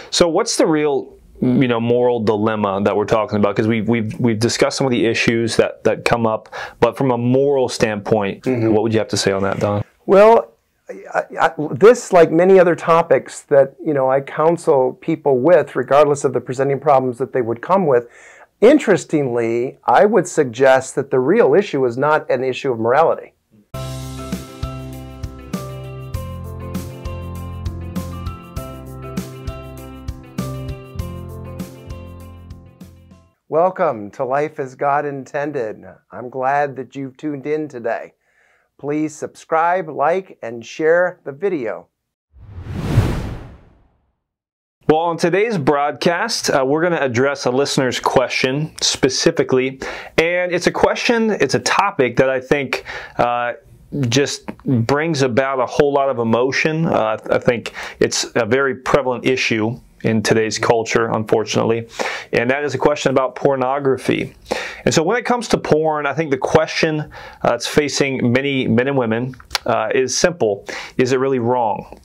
So what's the real, moral dilemma that we're talking about? Because we've discussed some of the issues that come up, but from a moral standpoint, what would you have to say on that, Don? Well, this, like many other topics that I counsel people with, regardless of the presenting problems that they would come with, interestingly, I would suggest that the real issue is not an issue of morality. Welcome to Life as God Intended. I'm glad that you've tuned in today. Please subscribe, like, and share the video. Well, on today's broadcast, we're going to address a listener's question specifically, and it's a topic that I think just brings about a whole lot of emotion. I think it's a very prevalent issue in today's culture, unfortunately, and that is a question about pornography. And so when it comes to porn, I think the question that's facing many men and women is simple. Is it really wrong?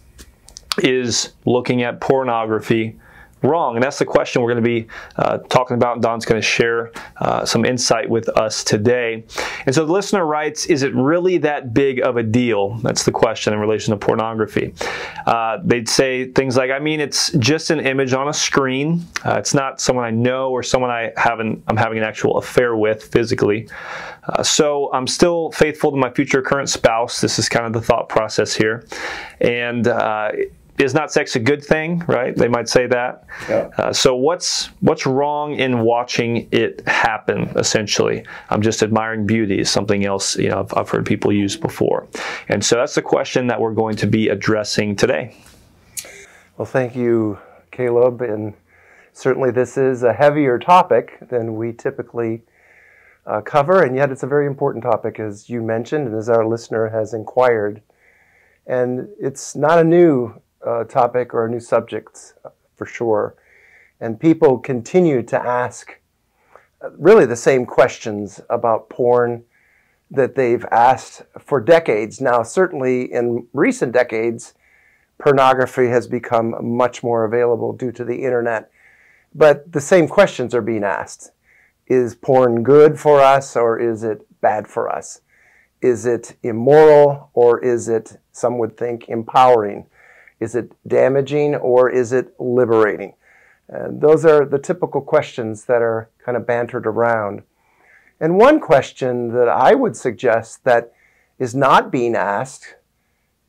Is looking at pornography wrong? And that's the question we're going to be talking about. Don's going to share some insight with us today. And so the listener writes, is it really that big of a deal? That's the question in relation to pornography. They'd say things like, it's just an image on a screen. It's not someone I know or someone I'm having an actual affair with physically. So I'm still faithful to my future current spouse. This is kind of the thought process here. And is not sex a good thing, right? They might say that. Yeah. So what's wrong in watching it happen, essentially? I'm just admiring beauty is something else I've heard people use before. And so that's the question that we're going to be addressing today. Well, thank you, Caleb. And certainly this is a heavier topic than we typically cover, and yet it's a very important topic, as you mentioned, and as our listener has inquired. And it's not a new topic or a new subject for sure. And people continue to ask really the same questions about porn that they've asked for decades. Now, certainly in recent decades, pornography has become much more available due to the internet. But the same questions are being asked. Is porn good for us, or is it bad for us? Is it immoral, or is it, some would think, empowering? Is it damaging, or is it liberating? And those are the typical questions that are kind of bantered around. And one question that I would suggest that is not being asked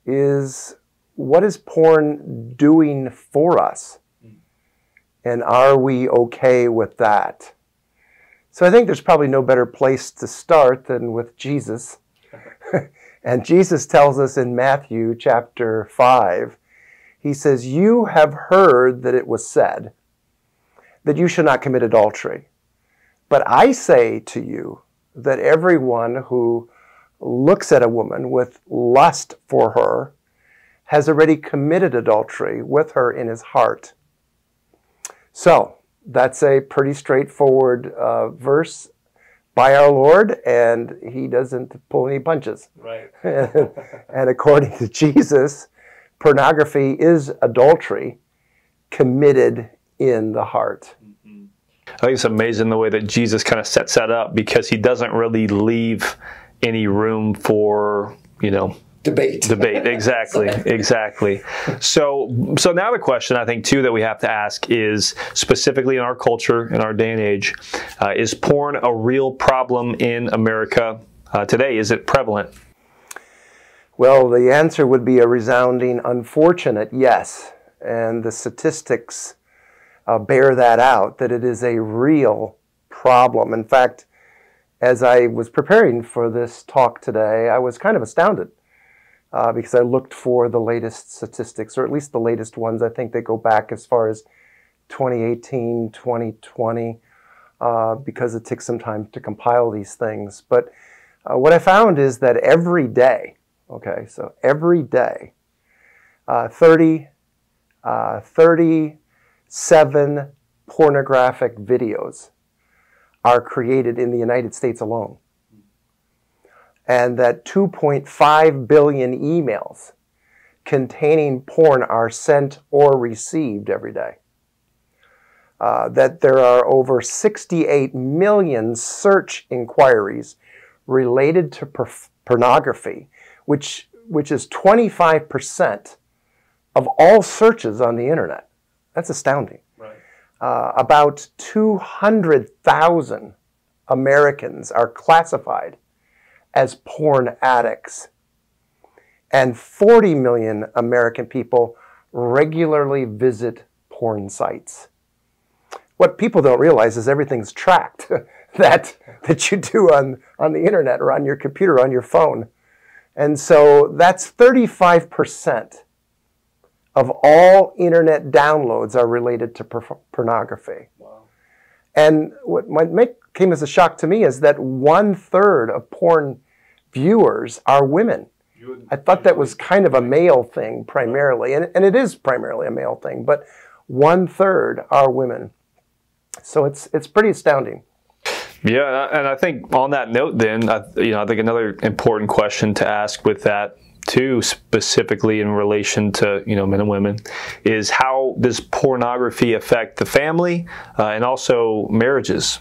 is, what is porn doing for us? And are we okay with that? So I think there's probably no better place to start than with Jesus. And Jesus tells us in Matthew chapter 5, he says, you have heard that it was said that you should not commit adultery. But I say to you that everyone who looks at a woman with lust for her has already committed adultery with her in his heart. So that's a pretty straightforward verse by our Lord, and he doesn't pull any punches. Right. And according to Jesus, pornography is adultery committed in the heart. I think it's amazing the way that Jesus kind of sets that up, because he doesn't really leave any room for, debate. Exactly. Exactly. So now the question I think too that we have to ask is, specifically in our culture, in our day and age, is porn a real problem in America today? Is it prevalent? Well, the answer would be a resounding, unfortunate yes. And the statistics bear that out, that it is a real problem. In fact, as I was preparing for this talk today, I was kind of astounded because I looked for the latest statistics, or at least the latest ones. I think they go back as far as 2018, 2020, because it takes some time to compile these things. But what I found is that every day, okay, so every day, 37 pornographic videos are created in the United States alone. And that 2.5 billion emails containing porn are sent or received every day. that there are over 68 million search inquiries related to pornography, which is 25% of all searches on the internet. That's astounding. Right. About 200,000 Americans are classified as porn addicts, and 40 million American people regularly visit porn sites. What people don't realize is everything's tracked that you do on the internet or on your computer, on your phone. And so that's 35% of all internet downloads are related to pornography. Wow. And what came as a shock to me is that 1/3 of porn viewers are women. I thought that was kind of a male thing primarily, and it is primarily a male thing, but 1/3 are women. So it's pretty astounding. Yeah, and I think on that note, then, I think another important question to ask with that too, specifically in relation to men and women, is how does pornography affect the family and also marriages?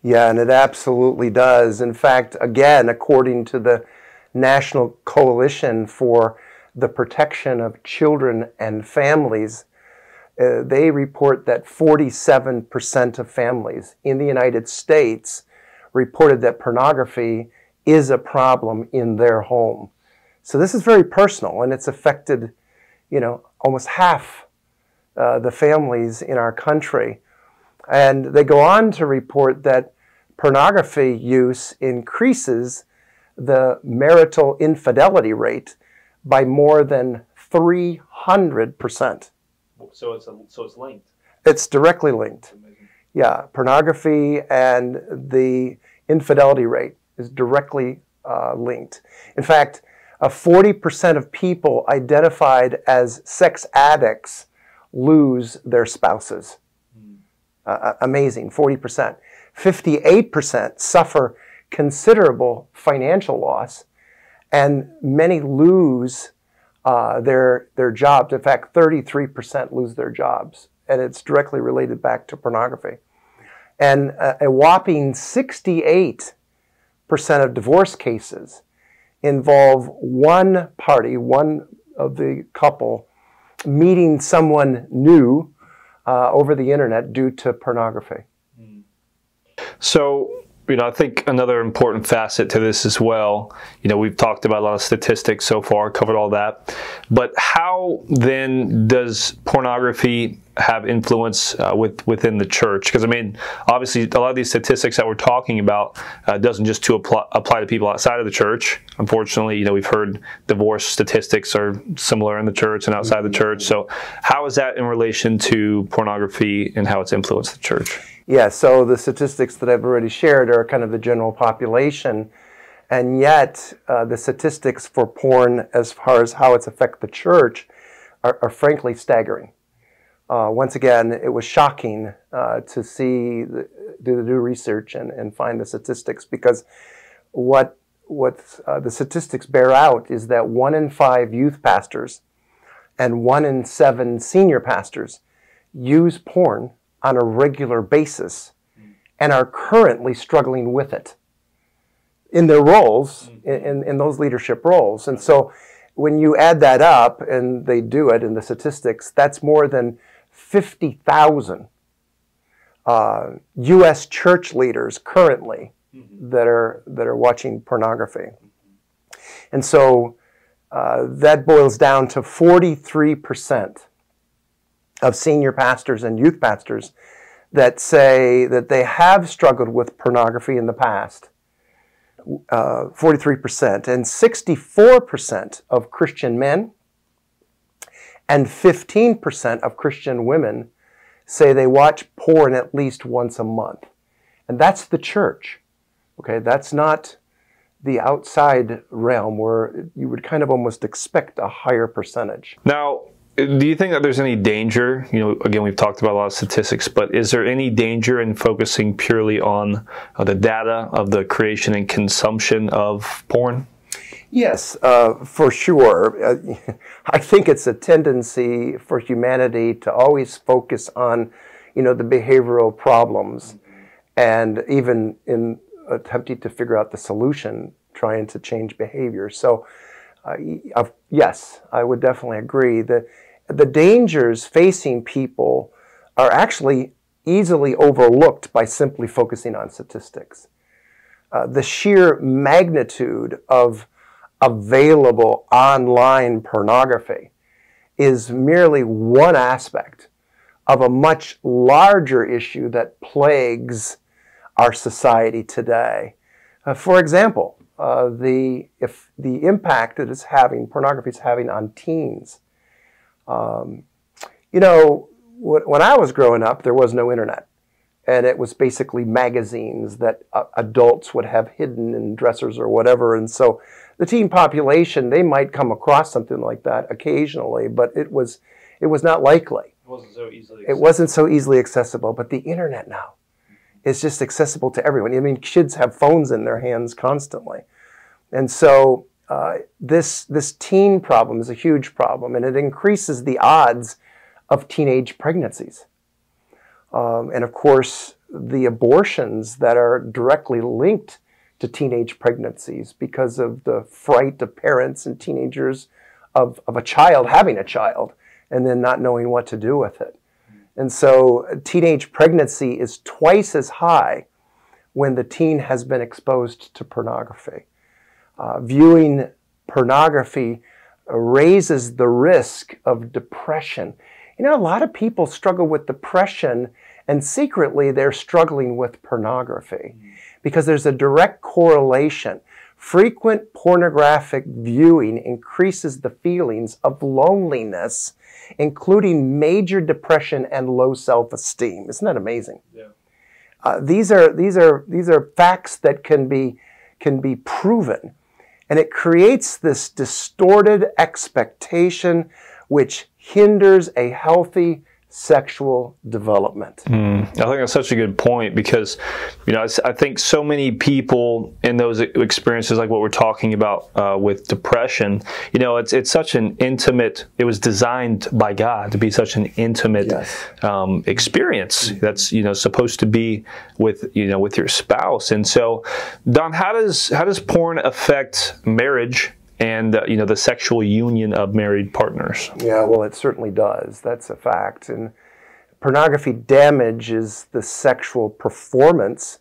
Yeah, and it absolutely does. In fact, again, according to the National Coalition for the Protection of Children and Families, they report that 47% of families in the United States reported that pornography is a problem in their home. So this is very personal, and it's affected, almost half the families in our country. And they go on to report that pornography use increases the marital infidelity rate by more than 300%. So it's linked. It's directly linked. Yeah, pornography and the infidelity rate is directly linked. In fact, 40% of people identified as sex addicts lose their spouses. Amazing, 40%. 58% suffer considerable financial loss, and many lose their jobs. In fact, 33% lose their jobs, and it's directly related back to pornography. And a whopping 68% of divorce cases involve one party, one of the couple, meeting someone new over the internet due to pornography. So, I think another important facet to this as well, we've talked about a lot of statistics so far, covered all that, but how then does pornography have influence within the church? Because, obviously a lot of these statistics that we're talking about doesn't just apply to people outside of the church. Unfortunately, we've heard divorce statistics are similar in the church and outside the church. So how is that in relation to pornography and how it's influenced the church? Yeah, so the statistics that I've already shared are kind of the general population, and yet the statistics for porn as far as how it's affected the church are frankly staggering. Once again, it was shocking to do the new research and find the statistics, because what the statistics bear out is that 1 in 5 youth pastors and 1 in 7 senior pastors use porn on a regular basis and are currently struggling with it in their roles, in those leadership roles. And so when you add that up, and they do it in the statistics, that's more than 50,000 U.S. church leaders currently that are watching pornography. And so that boils down to 43% of senior pastors and youth pastors that say that they have struggled with pornography in the past. 43%, and 64% of Christian men and 15% of Christian women say they watch porn at least once a month. And that's the church. Okay, that's not the outside realm where you would kind of almost expect a higher percentage. Now, do you think that there's any danger? Again, we've talked about a lot of statistics, but is there any danger in focusing purely on the data of the creation and consumption of porn? Yes, for sure. I think it's a tendency for humanity to always focus on the behavioral problems, and even in attempting to figure out the solution, trying to change behavior. So yes, I would definitely agree that the dangers facing people are actually easily overlooked by simply focusing on statistics. The sheer magnitude of available online pornography is merely one aspect of a much larger issue that plagues our society today. For example, the impact that pornography is having on teens. When I was growing up, there was no internet. And it was basically magazines that adults would have hidden in dressers or whatever. And so the teen population, they might come across something like that occasionally, but it was not likely. It wasn't so easily accessible. It wasn't so easily accessible. But the internet now is just accessible to everyone. I mean, kids have phones in their hands constantly. And so this teen problem is a huge problem, and it increases the odds of teenage pregnancies. And of course, the abortions that are directly linked to teenage pregnancies because of the fright of parents and teenagers of a child having a child and then not knowing what to do with it. And so teenage pregnancy is twice as high when the teen has been exposed to pornography. Viewing pornography raises the risk of depression. A lot of people struggle with depression, and secretly they're struggling with pornography because there's a direct correlation. Frequent pornographic viewing increases the feelings of loneliness, including major depression and low self-esteem. Isn't that amazing? Yeah. These are facts that can be proven, and it creates this distorted expectation which hinders a healthy sexual development. I think that's such a good point because, I think so many people in those experiences, like what we're talking about with depression, it's such an intimate, it was designed by God to be such an intimate experience that's, supposed to be with your spouse. And so, Don, how does porn affect marriage and the sexual union of married partners? Yeah, well, it certainly does. That's a fact. And pornography damages the sexual performance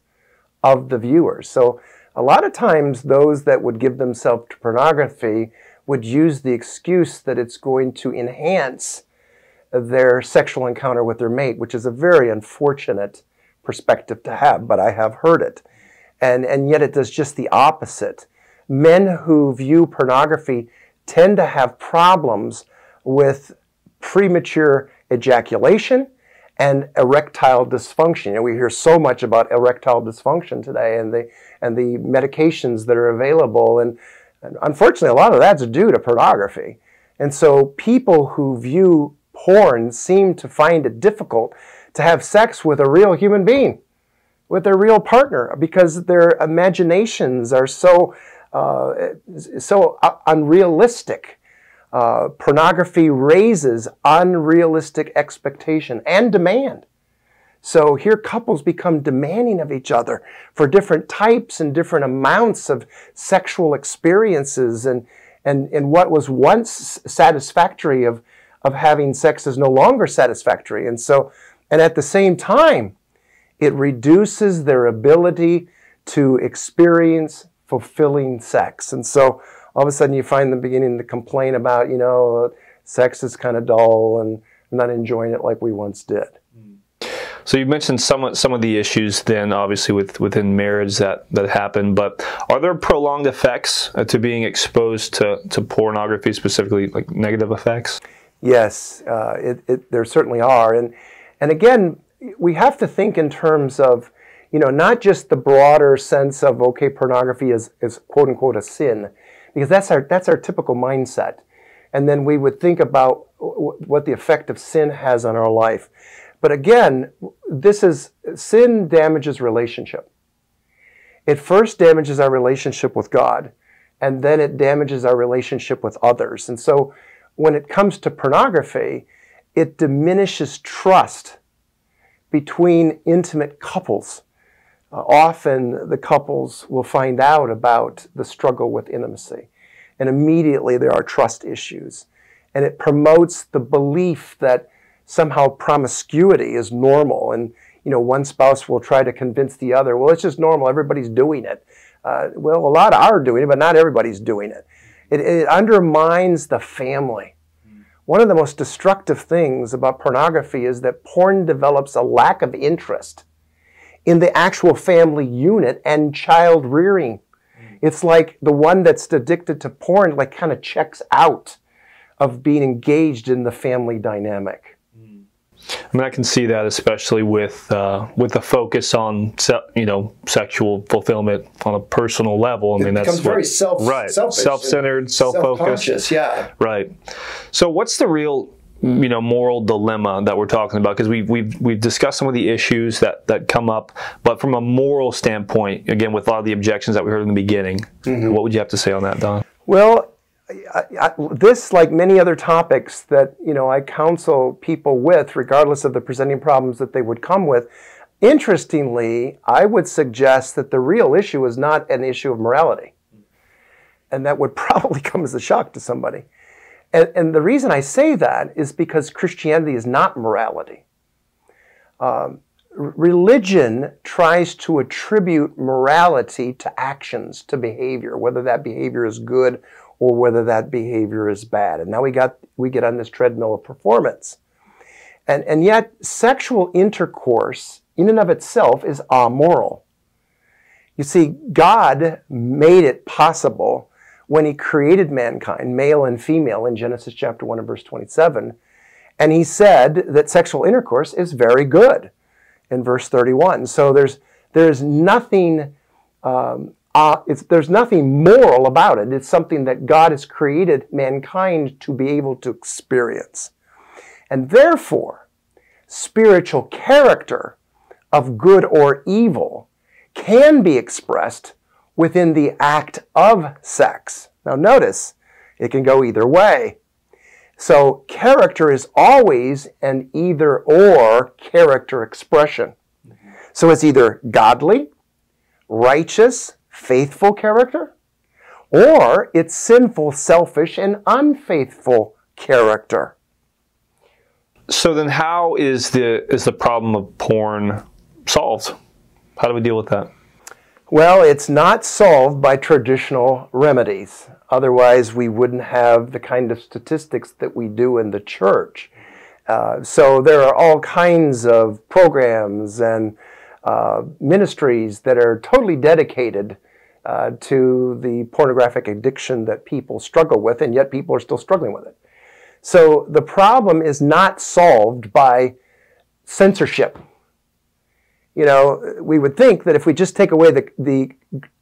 of the viewers. So a lot of times those that would give themselves to pornography would use the excuse that it's going to enhance their sexual encounter with their mate, which is a very unfortunate perspective to have, but I have heard it. And yet it does just the opposite. Men who view pornography tend to have problems with premature ejaculation and erectile dysfunction. We hear so much about erectile dysfunction today and the medications that are available. And unfortunately, a lot of that's due to pornography. And so people who view porn seem to find it difficult to have sex with a real human being, with their real partner, because their imaginations are so unrealistic. Pornography raises unrealistic expectation and demand. So here couples become demanding of each other for different types and different amounts of sexual experiences, and what was once satisfactory of having sex is no longer satisfactory. And at the same time, it reduces their ability to experience fulfilling sex. And so all of a sudden you find them beginning to complain about, sex is kind of dull and I'm not enjoying it like we once did. So you mentioned some of the issues then obviously within marriage that happen, but are there prolonged effects to being exposed to pornography, specifically like negative effects? Yes, there certainly are. And again, we have to think in terms of, not just the broader sense of, okay, pornography is quote unquote a sin, because that's our typical mindset. And then we would think about what the effect of sin has on our life. But again, sin damages relationship. It first damages our relationship with God, and then it damages our relationship with others. And so when it comes to pornography, it diminishes trust between intimate couples, often the couples will find out about the struggle with intimacy. And immediately there are trust issues. And it promotes the belief that somehow promiscuity is normal. And, one spouse will try to convince the other, well, it's just normal, everybody's doing it. Well, a lot are doing it, but not everybody's doing it. It undermines the family. One of the most destructive things about pornography is that porn develops a lack of interest in the actual family unit and child rearing. It's like the one that's addicted to porn kind of checks out of being engaged in the family dynamic. I mean, I can see that especially with the focus on sexual fulfillment on a personal level. I mean, that's very selfish, self-centered, self-focused. Yeah, right. So, what's the real moral dilemma that we're talking about? Because we've discussed some of the issues that come up, but from a moral standpoint, again, with a lot of the objections that we heard in the beginning, what would you have to say on that, Don? Well, this, like many other topics that I counsel people with, regardless of the presenting problems that they would come with, interestingly, I would suggest that the real issue is not an issue of morality. And that would probably come as a shock to somebody. And the reason I say that is because Christianity is not morality. Religion tries to attribute morality to actions, to behavior, whether that behavior is good or whether that behavior is bad. And now we get on this treadmill of performance. And yet, sexual intercourse in and of itself is amoral. You see, God made it possible when He created mankind, male and female, in Genesis chapter 1 and verse 27. And He said that sexual intercourse is very good in verse 31. So there's nothing there's nothing moral about it. It's something that God has created mankind to be able to experience. And therefore, spiritual character of good or evil can be expressed within the act of sex. Now notice, it can go either way. So character is always an either-or character expression. So it's either godly, righteous, faithful character, or it's sinful, selfish, and unfaithful character. So then how is the problem of porn solved? How do we deal with that? Well, it's not solved by traditional remedies. Otherwise, we wouldn't have the kind of statistics that we do in the church. So there are all kinds of programs and ministries that are totally dedicated to the pornographic addiction that people struggle with, and yet people are still struggling with it. So the problem is not solved by censorship. We would think that if we just take away the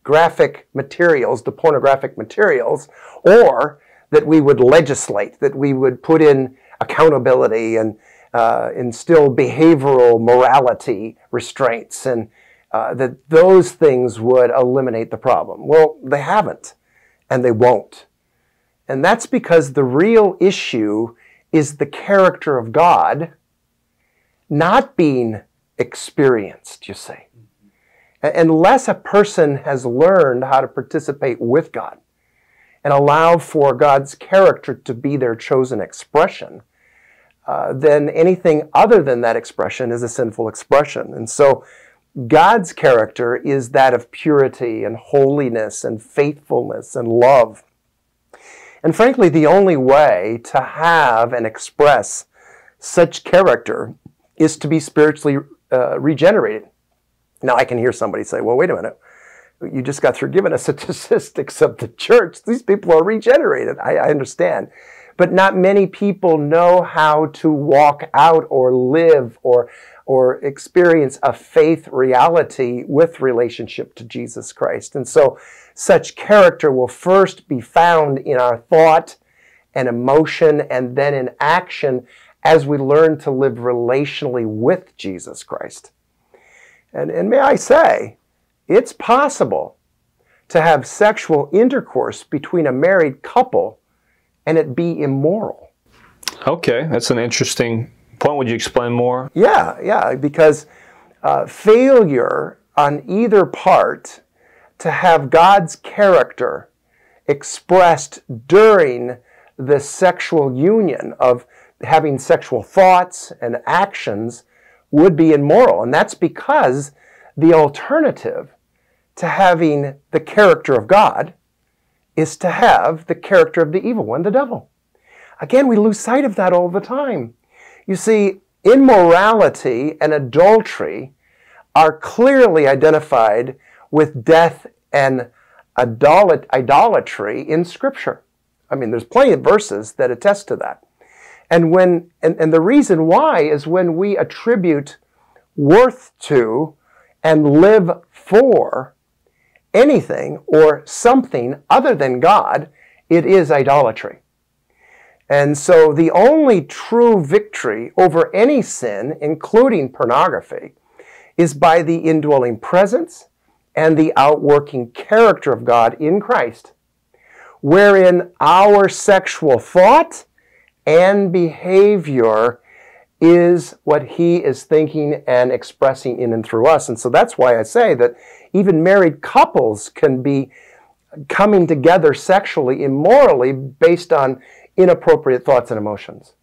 graphic materials, the pornographic materials, or that we would legislate, that we would put in accountability and instill behavioral morality restraints, and that those things would eliminate the problem. Well, they haven't, and they won't. And that's because the real issue is the character of God not being experienced, you see. Unless a person has learned how to participate with God and allow for God's character to be their chosen expression, then anything other than that expression is a sinful expression. And so God's character is that of purity and holiness and faithfulness and love. And frankly, the only way to have and express such character is to be spiritually regenerated. Now, I can hear somebody say, well, wait a minute. You just got through giving us statistics of the church. These people are regenerated. I understand. But not many people know how to walk out or live or experience a faith reality with relationship to Jesus Christ. And so such character will first be found in our thought and emotion and then in action as we learn to live relationally with Jesus Christ. And may I say, it's possible to have sexual intercourse between a married couple and it be immoral. Okay, that's an interesting point. Would you explain more? Yeah, because failure on either part to have God's character expressed during the sexual union of having sexual thoughts and actions would be immoral. And that's because the alternative to having the character of God is to have the character of the evil one, the devil. Again, we lose sight of that all the time. You see, immorality and adultery are clearly identified with death and idolatry in Scripture. I mean, there's plenty of verses that attest to that. And the reason why is when we attribute worth to and live for anything or something other than God, it is idolatry. And so the only true victory over any sin, including pornography, is by the indwelling presence and the outworking character of God in Christ, wherein our sexual thought and behavior is what He is thinking and expressing in and through us. And so that's why I say that even married couples can be coming together sexually, immorally, based on inappropriate thoughts and emotions.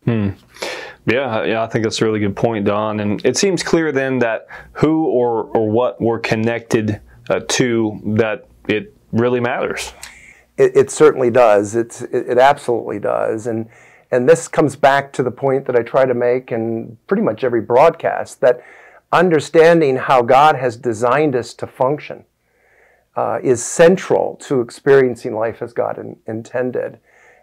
Yeah, I think that's a really good point, Don. And it seems clear then that who or what we're connected to, that it really matters. It certainly does. It absolutely does. And this comes back to the point that I try to make in pretty much every broadcast, that understanding how God has designed us to function is central to experiencing life as God intended.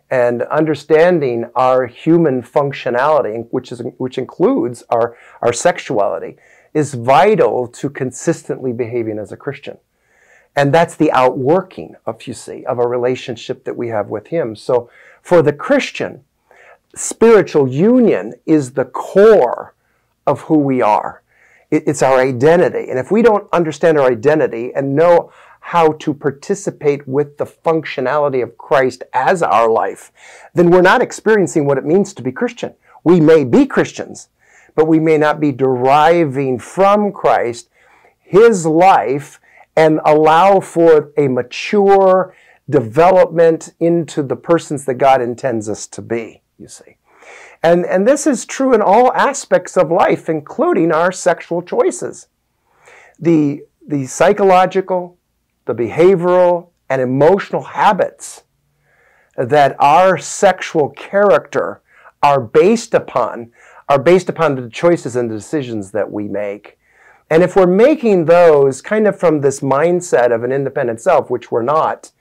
And understanding our human functionality, which includes our sexuality, is vital to consistently behaving as a Christian. And that's the outworking of a relationship that we have with Him. So for the Christian, spiritual union is the core of who we are. It's our identity. And if we don't understand our identity and know how to participate with the functionality of Christ as our life, then we're not experiencing what it means to be Christian. We may be Christians, but we may not be deriving from Christ His life and allow for a mature development into the persons that God intends us to be, you see. And this is true in all aspects of life, including our sexual choices. The psychological, the behavioral, and emotional habits that our sexual character are based upon the choices and decisions that we make. And if we're making those kind of from this mindset of an independent self, which we're not,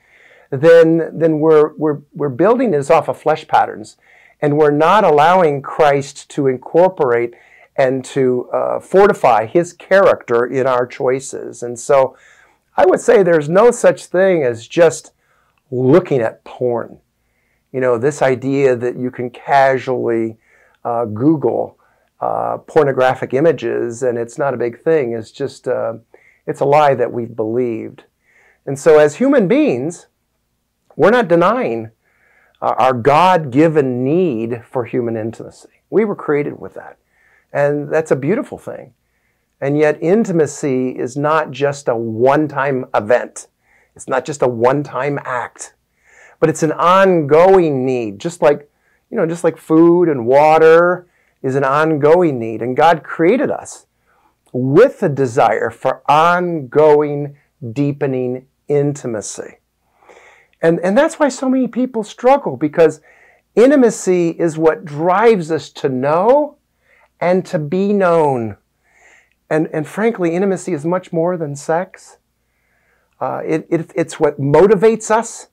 then we're building this off of flesh patterns, and we're not allowing Christ to incorporate and to fortify His character in our choices. And so I would say there's no such thing as just looking at porn. You know, this idea that you can casually Google pornographic images and it's not a big thing is just, it's a lie that we've believed. And so as human beings, we're not denying our God-given need for human intimacy. We were created with that. And that's a beautiful thing. And yet intimacy is not just a one-time event. It's not just a one-time act. But it's an ongoing need, just like food and water is an ongoing need. And God created us with a desire for ongoing, deepening intimacy. And that's why so many people struggle, because intimacy is what drives us to know and to be known. And frankly, intimacy is much more than sex. It's what motivates us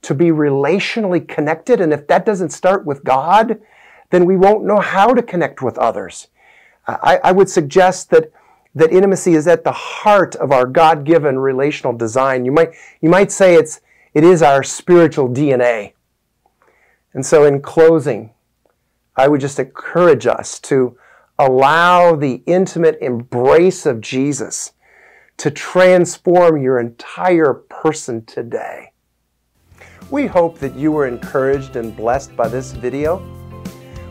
to be relationally connected. And if that doesn't start with God, then we won't know how to connect with others. I would suggest that intimacy is at the heart of our God-given relational design. You might say it is our spiritual DNA. And so in closing, I would just encourage us to allow the intimate embrace of Jesus to transform your entire person today. We hope that you were encouraged and blessed by this video.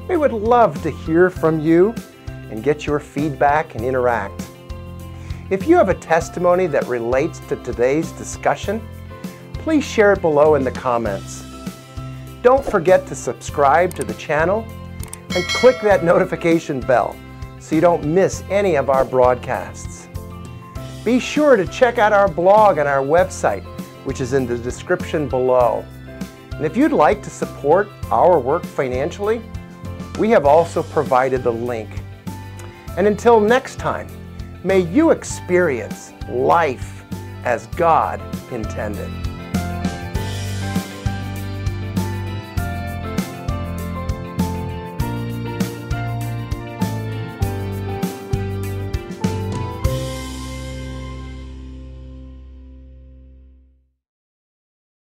We would love to hear from you and get your feedback and interact. If you have a testimony that relates to today's discussion, please share it below in the comments. Don't forget to subscribe to the channel and click that notification bell so you don't miss any of our broadcasts. Be sure to check out our blog on our website, which is in the description below. And if you'd like to support our work financially, we have also provided the link. And until next time, may you experience life as God intended.